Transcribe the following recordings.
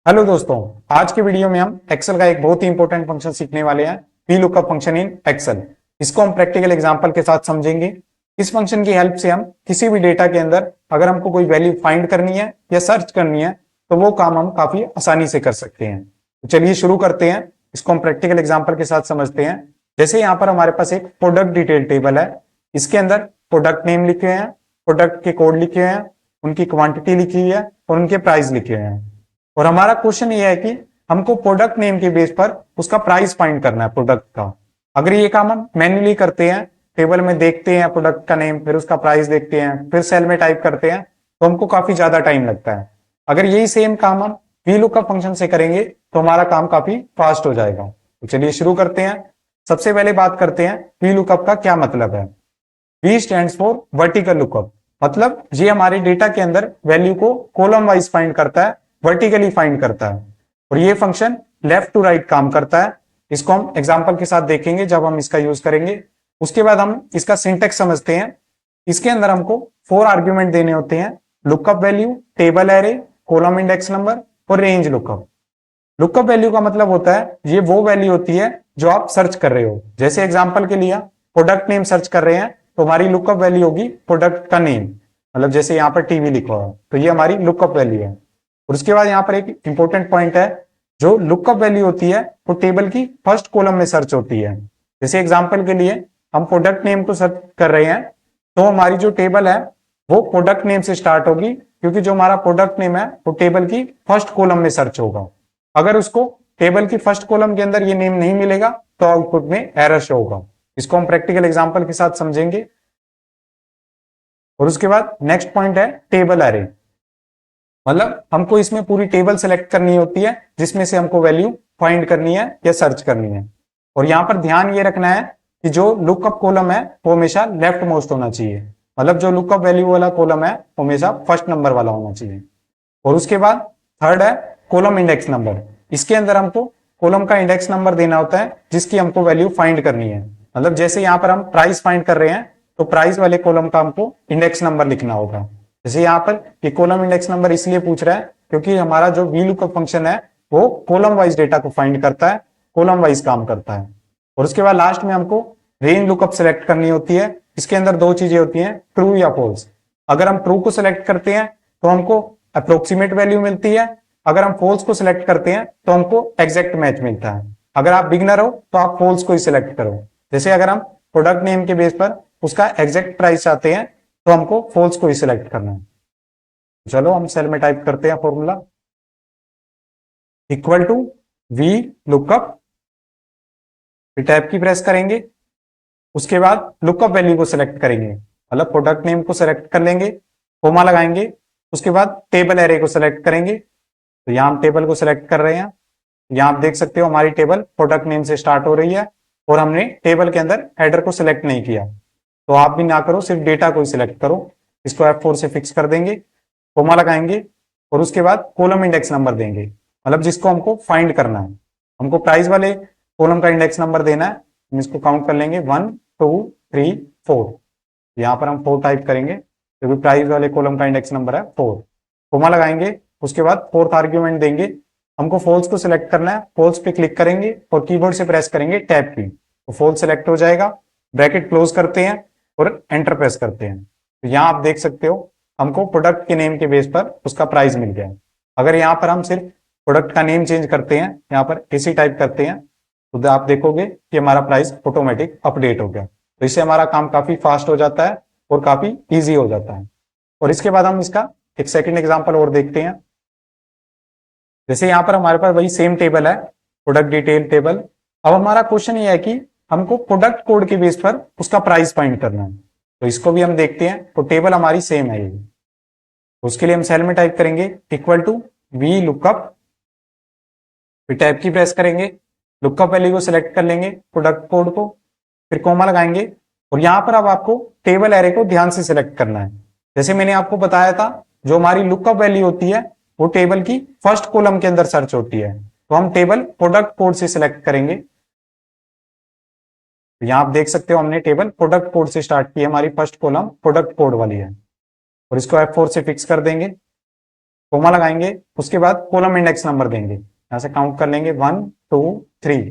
Hello दोस्तों। आज के वीडियो में हम एक्सेल का एक बहुत ही इंपॉर्टेंट फंक्शन सीखने वाले हैं, V lookup function in Excel. इसको हम प्रैक्टिकल एग्जांपल के साथ समझेंगे। इस फंक्शन की हेल्प से हम किसी भी डेटा के अंदर अगर हमको कोई वैल्यू फाइंड करनी है या सर्च करनी है तो वो काम हम काफी आसानी से कर सकते हैं। तो चलिए शुरू करते हैं। इसको हम प्रैक्टिकल एग्जाम्पल के साथ समझते हैं। जैसे यहाँ पर हमारे पास एक प्रोडक्ट डिटेल टेबल है। इसके अंदर प्रोडक्ट नेम लिखे हुए हैं, प्रोडक्ट के कोड लिखे हुए हैं, उनकी क्वांटिटी लिखी हुई है और उनके प्राइस लिखे हुए हैं। और हमारा क्वेश्चन ये है कि हमको प्रोडक्ट नेम के बेस पर उसका प्राइस फाइंड करना है प्रोडक्ट का। अगर ये काम हम मैन्युअली करते हैं, टेबल में देखते हैं प्रोडक्ट का नेम, फिर उसका प्राइस देखते हैं, फिर सेल में टाइप करते हैं, तो हमको काफी ज्यादा टाइम लगता है। अगर यही सेम काम हम VLOOKUP फंक्शन से करेंगे तो हमारा काम काफी फास्ट हो जाएगा। तो चलिए शुरू करते हैं। सबसे पहले बात करते हैं VLOOKUP का क्या मतलब है। V stands for vertical lookup, मतलब ये हमारे डेटा के अंदर वैल्यू को कॉलम वाइज फाइंड करता है, वर्टिकली फाइंड करता है। और ये फंक्शन लेफ्ट टू राइट काम करता है। इसको हम एग्जांपल के साथ देखेंगे जब हम इसका यूज करेंगे। उसके बाद हम इसका सिंटेक्स समझते हैं। इसके अंदर हमको 4 आर्ग्यूमेंट देने होते हैं: lookup value, table array, column index number और रेंज लुकअप। लुकअप वैल्यू का मतलब होता है ये वो वैल्यू होती है जो आप सर्च कर रहे हो। जैसे एग्जांपल के लिए प्रोडक्ट नेम सर्च कर रहे हैं तो हमारी लुकअप वैल्यू होगी प्रोडक्ट का नेम, मतलब जैसे यहाँ पर टीवी लिखा हुआ है तो ये हमारी लुकअप वैल्यू है। और उसके बाद यहाँ पर एक इंपॉर्टेंट पॉइंट है, जो लुकअप वैल्यू होती है वो टेबल की फर्स्ट कॉलम में सर्च होती है। जैसे एग्जांपल के लिए हम प्रोडक्ट नेम को सर्च कर रहे हैं तो हमारी जो टेबल है वो प्रोडक्ट नेम से स्टार्ट होगी, क्योंकि जो हमारा प्रोडक्ट नेम है वो टेबल की फर्स्ट कॉलम में सर्च होगा। अगर उसको टेबल की फर्स्ट कॉलम के अंदर ये नेम नहीं मिलेगा तो आउटपुट में एरर शो होगा। इसको हम प्रैक्टिकल एग्जांपल के साथ समझेंगे। और उसके बाद नेक्स्ट पॉइंट है टेबल एरे, मतलब हमको इसमें पूरी टेबल सेलेक्ट करनी होती है जिसमें से हमको वैल्यू फाइंड करनी है या सर्च करनी है। और यहां पर ध्यान ये रखना है कि जो लुकअप कॉलम है वो हमेशा लेफ्ट मोस्ट होना चाहिए, मतलब जो लुकअप वैल्यू वाला कॉलम है वो हमेशा फर्स्ट नंबर वाला होना चाहिए। और उसके बाद थर्ड है कॉलम इंडेक्स नंबर। इसके अंदर हमको कॉलम का इंडेक्स नंबर देना होता है जिसकी हमको वैल्यू फाइंड करनी है। मतलब जैसे यहाँ पर हम प्राइस फाइंड कर रहे हैं तो प्राइस वाले कॉलम का हमको इंडेक्स नंबर लिखना होगा। जैसे यहाँ पर ये कॉलम इंडेक्स नंबर इसलिए पूछ रहा है क्योंकि हमारा जो VLOOKUP फंक्शन है वो कॉलम वाइज डेटा को फाइंड करता है, कॉलम वाइज काम करता है। और उसके बाद लास्ट में हमको रेंज लुकअप सेलेक्ट करनी होती है। इसके अंदर 2 चीजें होती हैं, ट्रू या फॉल्स। अगर हम ट्रू को सिलेक्ट करते हैं तो हमको अप्रोक्सीमेट वैल्यू मिलती है, अगर हम फॉल्स को सिलेक्ट करते हैं तो हमको एग्जैक्ट मैच मिलता है। अगर आप बिगनर हो तो आप फॉल्स को ही सिलेक्ट करो। जैसे अगर हम प्रोडक्ट नेम के बेस पर उसका एग्जैक्ट प्राइस चाहते हैं तो हमको फॉल्स को ही सिलेक्ट करना है। चलो हम सेल में टाइप करते हैं formula equal to V lookup, फिर टैब की प्रेस करेंगे। उसके बाद लुकअप वैल्यू को सिलेक्ट करेंगे, मतलब प्रोडक्ट नेम को सिलेक्ट कर लेंगे, कोमा लगाएंगे। उसके बाद टेबल एरे को सिलेक्ट करेंगे। तो यहाँ हम टेबल को सिलेक्ट कर रहे हैं। यहाँ आप देख सकते हो हमारी टेबल प्रोडक्ट नेम से स्टार्ट हो रही है और हमने टेबल के अंदर हेडर को सिलेक्ट नहीं किया। तो आप भी ना करो, सिर्फ डेटा को ही सिलेक्ट करो। इसको F4 से फिक्स कर देंगे, कोमा लगाएंगे और उसके बाद कॉलम इंडेक्स नंबर देंगे, मतलब जिसको हमको फाइंड करना है। हमको प्राइस वाले कॉलम का इंडेक्स नंबर देना है। हम इसको काउंट कर लेंगे 1 2 3 4। यहाँ पर हम 4 टाइप करेंगे क्योंकि प्राइस वाले कॉलम का इंडेक्स नंबर है 4। कोमा लगाएंगे, उसके बाद फोर्थ आर्ग्यूमेंट देंगे। हमको फॉल्स को सिलेक्ट करना है, फॉल्स पे क्लिक करेंगे और कीबोर्ड से प्रेस करेंगे टैब की, तो फॉल्स सिलेक्ट हो जाएगा। ब्रैकेट क्लोज करते हैं और एंटर प्रेस करते हैं। तो यहाँ आप देख सकते हो हमको प्रोडक्ट के नेम के बेस पर उसका प्राइस मिल गया। अगर यहाँ पर हम सिर्फ प्रोडक्ट का नेम चेंज करते हैं, यहाँ पर AC टाइप करते हैं, तो आप देखोगे कि हमारा प्राइस ऑटोमेटिक अपडेट हो गया। तो इससे हमारा काम काफी फास्ट हो जाता है और काफी ईजी हो जाता है। और इसके बाद हम इसका एक सेकंड एग्जांपल और देखते हैं। जैसे यहाँ पर हमारे पास वही सेम टेबल है, प्रोडक्ट डिटेल टेबल। अब हमारा क्वेश्चन ये है कि हमको प्रोडक्ट कोड के बेस पर उसका प्राइस फाइंड करना है। तो इसको भी हम देखते हैं। तो टेबल हमारी सेम है ये। उसके लिए हम सेल में टाइप करेंगे इक्वल टू वी लुकअप, फिर टैब की प्रेस करेंगे, लुकअप वैल्यू को सिलेक्ट कर लेंगे, प्रोडक्ट कोड को, फिर कोमा लगाएंगे। और यहाँ पर अब आपको टेबल एरे को ध्यान से सिलेक्ट करना है। जैसे मैंने आपको बताया था जो हमारी लुकअप वैल्यू होती है वो टेबल की फर्स्ट कॉलम के अंदर सर्च होती है। तो हम टेबल प्रोडक्ट कोड से सिलेक्ट करेंगे। तो यहाँ आप देख सकते हो हमने टेबल प्रोडक्ट कोड से स्टार्ट की है, हमारी फर्स्ट कॉलम प्रोडक्ट कोड वाली है। और इसको F4 से फिक्स कर देंगे। कोमा लगाएंगे, उसके बाद कॉलम इंडेक्स नंबर देंगे, यहां से काउंट कर लेंगे 1 2 3,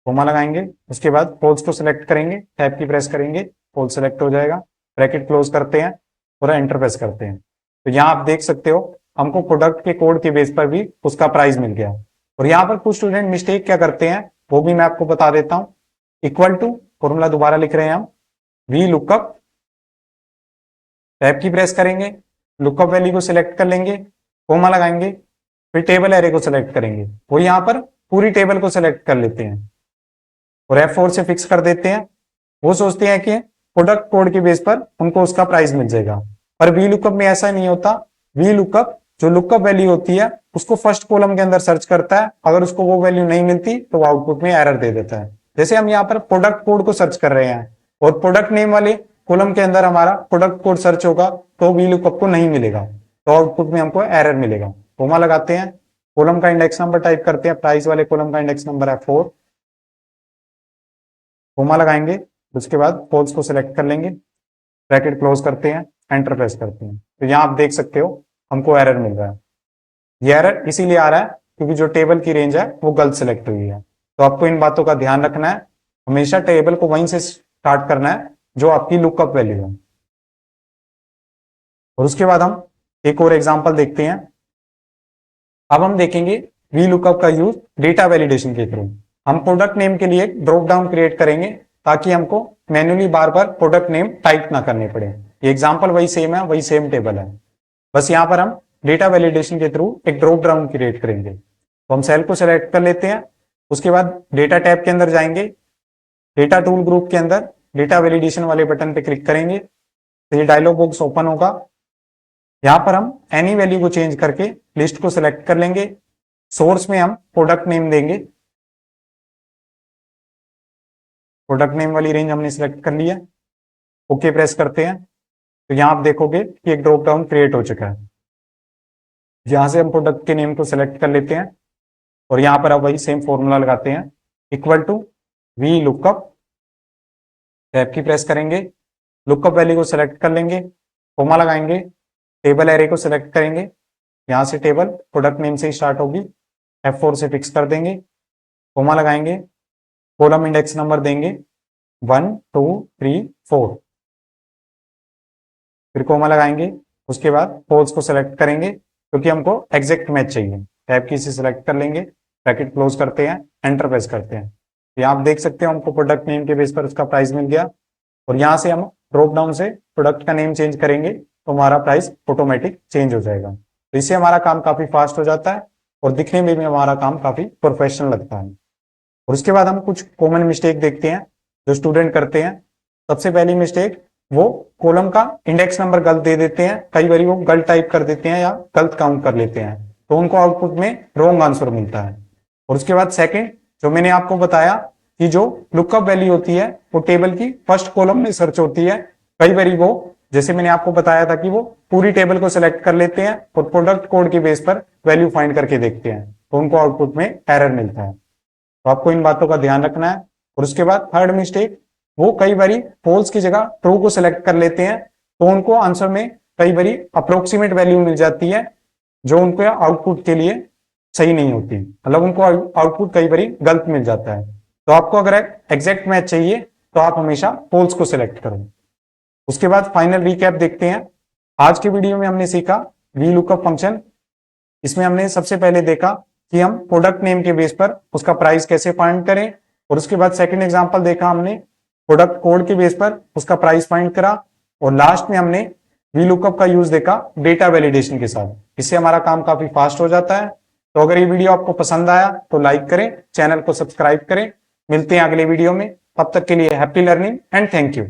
कोमा लगाएंगे, उसके बाद पोल्स को सिलेक्ट करेंगे, टैब की प्रेस करेंगे, पोल सिलेक्ट हो जाएगा, ब्रैकेट क्लोज करते हैं, पूरा एंटर प्रेस करते हैं। तो यहाँ आप देख सकते हो हमको प्रोडक्ट के कोड के बेस पर भी उसका प्राइस मिल गया। और यहाँ पर कुछ स्टूडेंट मिस्टेक क्या करते हैं वो भी मैं आपको बता देता हूँ। इक्वल टू फॉर्मूला दोबारा लिख रहे हैं हम, वी लुकअप, टैब की प्रेस करेंगे, लुकअप वैल्यू को सिलेक्ट कर लेंगे, कोमा लगाएंगे, फिर टेबल एरे को सिलेक्ट करेंगे। वो यहाँ पर पूरी टेबल को सिलेक्ट कर लेते हैं और F4 से फिक्स कर देते हैं। वो सोचते हैं कि प्रोडक्ट कोड के बेस पर उनको उसका प्राइस मिल जाएगा, पर वी लुकअप में ऐसा नहीं होता। वी लुकअप जो लुकअप वैल्यू होती है उसको फर्स्ट कॉलम के अंदर सर्च करता है, अगर उसको वो वैल्यू नहीं मिलती तो वो आउटपुट में एरर दे देता है। जैसे हम यहाँ पर प्रोडक्ट कोड को सर्च कर रहे हैं और प्रोडक्ट नेम वाले कॉलम के अंदर हमारा प्रोडक्ट कोड सर्च होगा तो वी लुकअप को नहीं मिलेगा, तो आउटपुट में हमको एरर मिलेगा। कोमा लगाते हैं, कॉलम का इंडेक्स नंबर टाइप करते हैं, प्राइस वाले कॉलम का इंडेक्स नंबर है 4, कोमा लगाएंगे, उसके बाद पोल्स को सिलेक्ट कर लेंगे, ब्रैकेट क्लोज करते हैं, एंटर प्रेस करते हैं। तो यहाँ आप देख सकते हो हमको एरर मिल रहा है। ये एरर इसीलिए आ रहा है क्योंकि जो टेबल की रेंज है वो गलत सिलेक्ट हुई है। तो आपको इन बातों का ध्यान रखना है, हमेशा टेबल को वहीं से स्टार्ट करना है जो आपकी लुकअप वैल्यू है। और उसके बाद हम एक और एग्जांपल देखते हैं। अब हम देखेंगे वी लुकअप का यूज डेटा वैलिडेशन के थ्रू। हम प्रोडक्ट नेम के लिए ड्रॉप डाउन क्रिएट करेंगे ताकि हमको मैन्युअली बार बार प्रोडक्ट नेम टाइप ना करने पड़े। ये एग्जांपल वही सेम है, वही सेम टेबल है, बस यहाँ पर हम डेटा वैलिडेशन के थ्रू एक ड्रॉप डाउन क्रिएट करेंगे। तो हम सेल को सिलेक्ट कर लेते हैं, उसके बाद डेटा टैब के अंदर जाएंगे, डेटा टूल ग्रुप के अंदर डेटा वैलिडेशन वाले बटन पे क्लिक करेंगे तो ये डायलॉग बॉक्स ओपन होगा। यहाँ पर हम एनी वैल्यू को चेंज करके लिस्ट को सिलेक्ट कर लेंगे, सोर्स में हम प्रोडक्ट नेम देंगे, प्रोडक्ट नेम वाली रेंज हमने सिलेक्ट कर लिया, ओके प्रेस करते हैं। तो यहाँ आप देखोगे कि एक ड्रॉप डाउन क्रिएट हो चुका है। यहां से हम प्रोडक्ट के नेम को सिलेक्ट कर लेते हैं और यहाँ पर अब वही सेम फॉर्मूला लगाते हैं, equal to V lookup, tab की प्रेस करेंगे, लुकअप वैल्यू को सिलेक्ट कर लेंगे, कोमा लगाएंगे, टेबल एरे को सिलेक्ट करेंगे, यहाँ से टेबल प्रोडक्ट नेम से ही स्टार्ट होगी, F4 से फिक्स कर देंगे, कोमा लगाएंगे, कॉलम इंडेक्स नंबर देंगे 1 2 3 4, फिर कोमा लगाएंगे, उसके बाद पोल्स को सिलेक्ट करेंगे क्योंकि हमको एग्जैक्ट मैच चाहिए, टैब की से सिलेक्ट कर लेंगे, ब्रैकेट क्लोज करते हैं, एंटर प्रेस करते हैं। यहाँ आप देख सकते हो हमको प्रोडक्ट नेम के बेस पर उसका प्राइस मिल गया। और यहाँ से हम ड्रॉप डाउन से प्रोडक्ट का नेम चेंज करेंगे तो हमारा प्राइस ऑटोमेटिक चेंज हो जाएगा। तो इससे हमारा काम काफी फास्ट हो जाता है और दिखने में भी हमारा काम काफी प्रोफेशनल लगता है। और उसके बाद हम कुछ कॉमन मिस्टेक देखते हैं जो स्टूडेंट करते हैं। सबसे पहली मिस्टेक, वो कॉलम का इंडेक्स नंबर गलत दे देते हैं, कई बार वो गलत टाइप कर देते हैं या गलत काउंट कर लेते हैं, तो उनको आउटपुट में रॉन्ग आंसर मिलता है। और उसके बाद सेकंड, जो मैंने आपको बताया कि जो लुकअप वैल्यू होती है वो टेबल की फर्स्ट कॉलम में सर्च होती है, कई बार वो, जैसे मैंने आपको बताया था कि वो पूरी टेबल को सिलेक्ट कर लेते हैं और प्रोडक्ट कोड के बेस पर वैल्यू फाइंड करके देखते हैं, तो उनको आउटपुट में एरर मिलता है। तो आपको इन बातों का ध्यान रखना है। और उसके बाद थर्ड मिस्टेक, वो कई बारी फॉल्स की जगह ट्रू को सिलेक्ट कर लेते हैं, तो उनको आंसर में कई बारी अप्रोक्सीमेट वैल्यू मिल जाती है जो उनको आउटपुट के लिए सही नहीं होती, मतलब उनको आउटपुट कई बारी गलत मिल जाता है। तो आपको अगर एग्जैक्ट मैच चाहिए तो आप हमेशा फॉल्स को सिलेक्ट करो। उसके बाद फाइनल रिकैप देखते हैं। आज के वीडियो में हमने सीखा वी लुकअप फंक्शन। इसमें हमने सबसे पहले देखा कि हम प्रोडक्ट नेम के बेस पर उसका प्राइस कैसे फाइंड करें, और उसके बाद सेकंड एग्जांपल देखा हमने प्रोडक्ट कोड के बेस पर उसका प्राइस फाइंड करा, और लास्ट में हमने वी लुकअप का यूज देखा डेटा वैलिडेशन के साथ। इससे हमारा काम काफी फास्ट हो जाता है। तो अगर ये वीडियो आपको पसंद आया तो लाइक करें, चैनल को सब्सक्राइब करें। मिलते हैं अगले वीडियो में, तब तक के लिए happy learning and thank you.